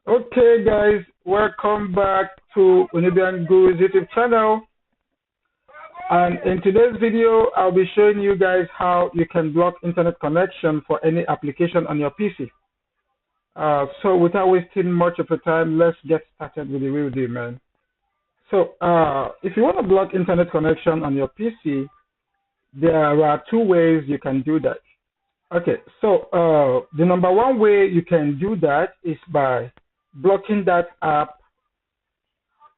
Okay, guys, welcome back to Unibian Guru's YouTube channel. And in today's video, I'll be showing you guys how you can block internet connection for any application on your PC. So without wasting much of your time, let's get started with the real deal, man. So if you want to block internet connection on your PC, there are two ways you can do that. Okay, so the number one way you can do that is by blocking that app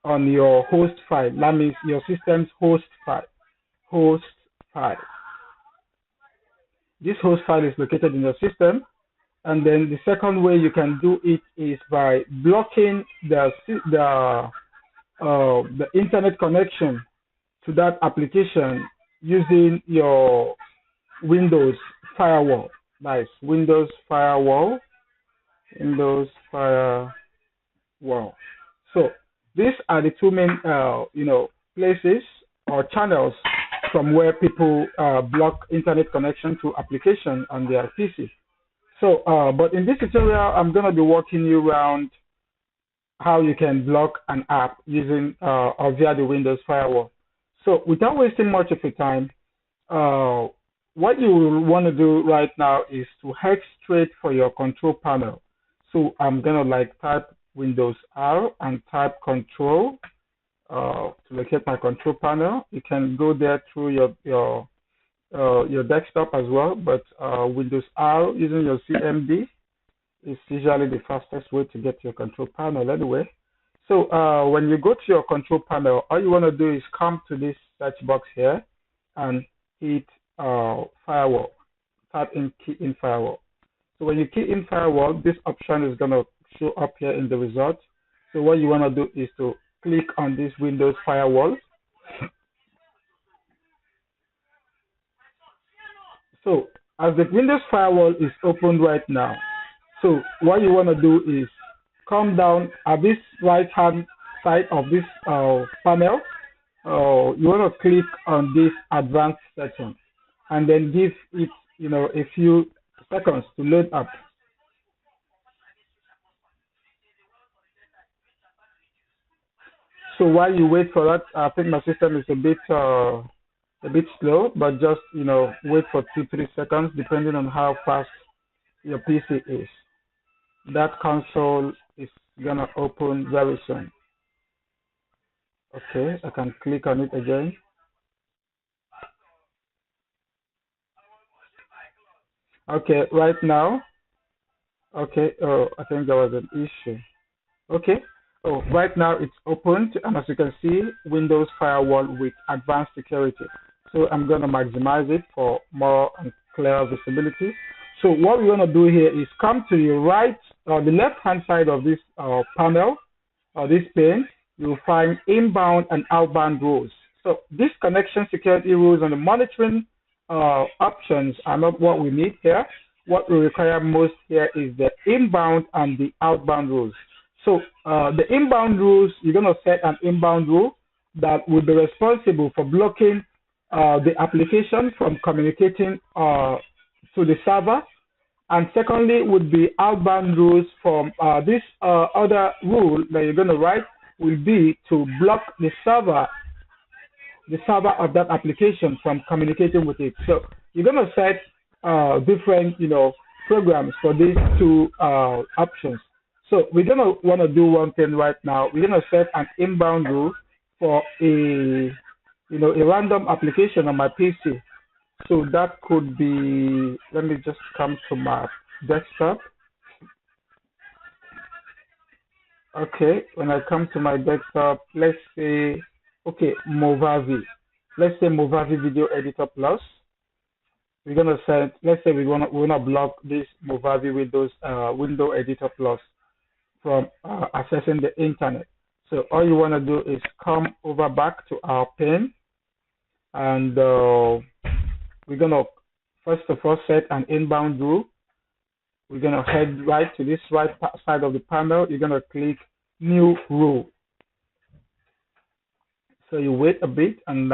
on your host file. That means your system's host file. Host file. This host file is located in your system. And then the second way you can do it is by blocking the internet connection to that application using your Windows Firewall. Nice. Windows Firewall. Windows Firewall. So these are the two main, places or channels from where people block internet connection to application on their PC. So, but in this tutorial, I'm going to be walking you around how you can block an app using or via the Windows Firewall. So, without wasting much of your time, what you will want to do right now is to head straight for your control panel. So, I'm going to type Windows R and type Control to locate my control panel. You can go there through your desktop as well, but Windows R using your CMD is usually the fastest way to get to your control panel anyway. So when you go to your control panel, all you want to do is come to this search box here and hit Firewall. Type in key in Firewall. So when you key in Firewall, this option is going to show up here in the result. So what you want to do is to click on this Windows Firewall. So as the Windows Firewall is open right now, so what you want to do is come down at this right hand side of this panel. You want to click on this advanced section and then give it a few seconds to load up. So while you wait for that, I think my system is a bit slow, but just wait for 2-3 seconds depending on how fast your PC is. That console is gonna open very soon. Okay, I can click on it again. Okay, right now. Okay, oh, I think there was an issue. Okay, oh, right now it's opened, and as you can see, Windows Firewall with advanced security. So I'm going to maximize it for more and clearer visibility. So what we want to do here is come to the right or the left hand side of this panel or this pane. You'll find inbound and outbound rules. So these connection security rules and the monitoring options are not what we need here. What we require most here is the inbound and the outbound rules. So the inbound rules, you're going to set an inbound rule that will be responsible for blocking the application from communicating to the server. And secondly would be outbound rules from this other rule that you're going to write will be to block the server of that application from communicating with it. So you're going to set different programs for these two options. So we're going to want to do one thing right now. We're going to set an inbound rule for a random application on my PC. So that could be, let me just come to my desktop. Okay, when I come to my desktop, let's say, okay, Movavi. Let's say Movavi Video Editor Plus. We're gonna set, let's say we wanna block this Movavi Windows Window Editor Plus from accessing the internet. So all you wanna do is come over back to our pane, and we're gonna first of all set an inbound rule. We're gonna head right to this right side of the panel. You're gonna click New Rule. So you wait a bit, and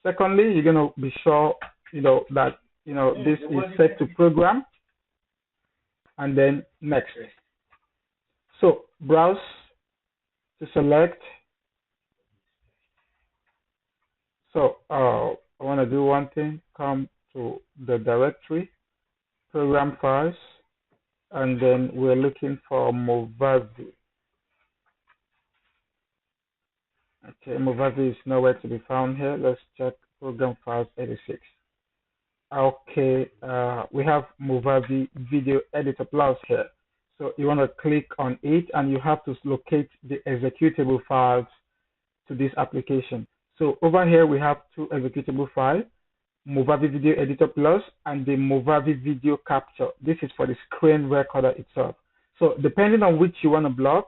secondly, you're gonna be sure that this is set to program, and then next. So browse to select. So I want to do one thing. Come to the directory, program files, and then we're looking for Movavi. Okay, Movavi is nowhere to be found here. Let's check program files 86. Okay, we have Movavi Video Editor Plus here. So you want to click on it and you have to locate the executable files to this application. So over here we have two executable files, Movavi Video Editor Plus and the Movavi Video Capture. This is for the screen recorder itself. So depending on which you want to block,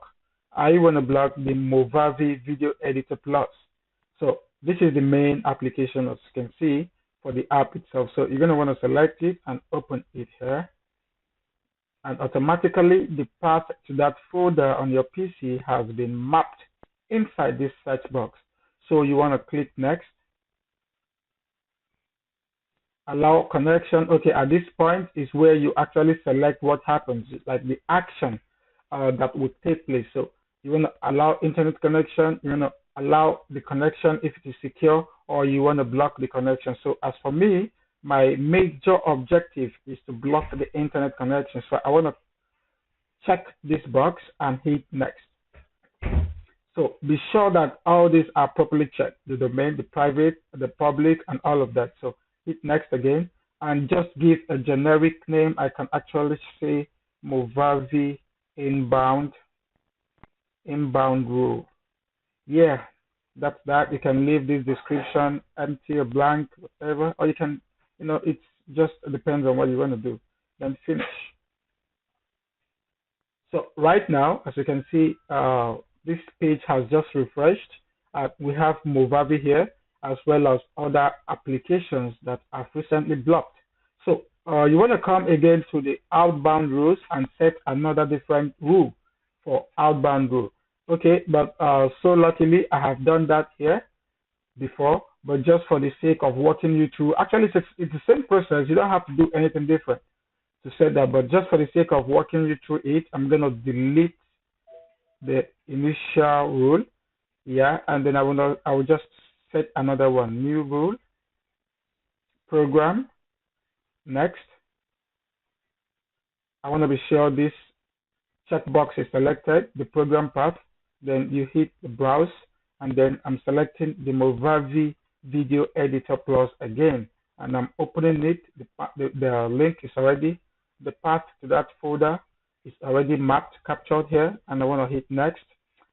I want to block the Movavi Video Editor Plus. So this is the main application, as you can see, for the app itself. So you're going to want to select it and open it here. And automatically the path to that folder on your PC has been mapped inside this search box. So you want to click next. Allow connection. Okay, at this point is where you actually select what happens, like the action that would take place. So you want to allow internet connection, you want to allow the connection if it is secure, or you want to block the connection. So as for me, my major objective is to block the internet connection. So I want to check this box and hit next. So be sure that all these are properly checked, the domain, the private, the public, and all of that. So hit next again and just give a generic name. I can actually say Movavi inbound rule. Yeah, that's that. You can leave this description empty or blank, whatever, or you can, it just depends on what you want to do. Then finish. So right now, as you can see, this page has just refreshed. We have Movavi here, as well as other applications that have recently blocked. So you want to come again to the outbound rules and set another different rule for outbound rule. Okay, but so luckily I have done that here before, but just for the sake of walking you through, actually it's the same process. You don't have to do anything different to set that, but just for the sake of walking you through it, I'm going to delete the initial rule. Yeah, and then I will just set another one, new rule, program, next. I want to be sure this checkbox is selected, the program path, then you hit the browse, and then I'm selecting the Movavi Video Editor Plus again, and I'm opening it. The link is already, the path to that folder is already mapped, captured here, and I want to hit next,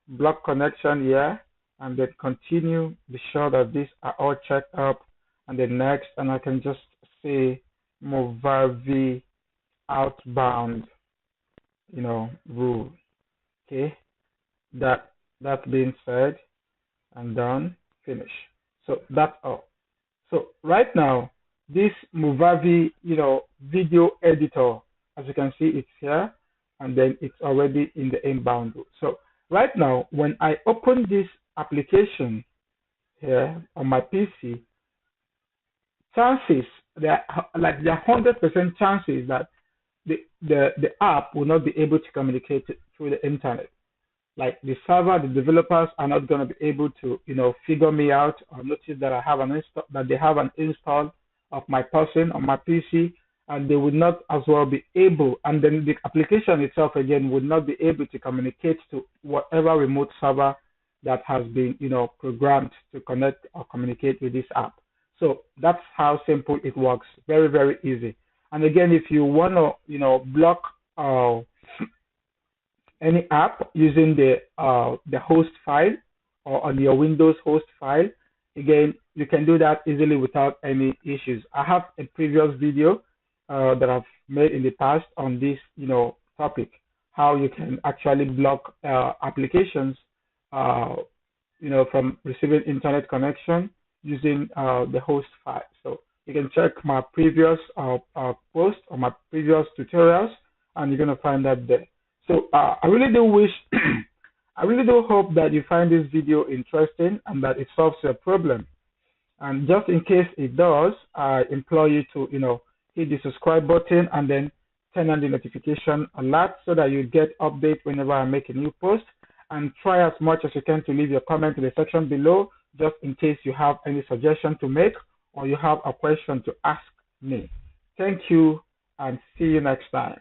block connection here, and then continue. Be sure that these are all checked up, and then next, and I can just say Movavi outbound, rule. Okay, that's being said and done, finish. So that's all. So right now, this Movavi, video editor, as you can see, it's here, and then it's already in the inbound rule. So right now, when I open this application here on my PC, chances there are 100% chances that the app will not be able to communicate through the internet. Like the server, the developers are not going to be able to, figure me out or notice that I have that they have an install of my person on my PC, and they would not as well be able, and then the application itself again would not be able to communicate to whatever remote server that has been, programmed to connect or communicate with this app. So that's how simple it works. Very, very easy. And again, if you want to, block any app using the host file or on your Windows host file, again, you can do that easily without any issues. I have a previous video that I've made in the past on this, topic, how you can actually block applications, from receiving internet connection using the host file. So you can check my previous post or my previous tutorials, and you're going to find that there. So I really do wish, I really do hope that you find this video interesting and that it solves your problem. And just in case it does, I implore you to, hit the subscribe button and then turn on the notification alert so that you get update whenever I make a new post. And try as much as you can to leave your comment in the section below, just in case you have any suggestion to make or you have a question to ask me. Thank you and see you next time.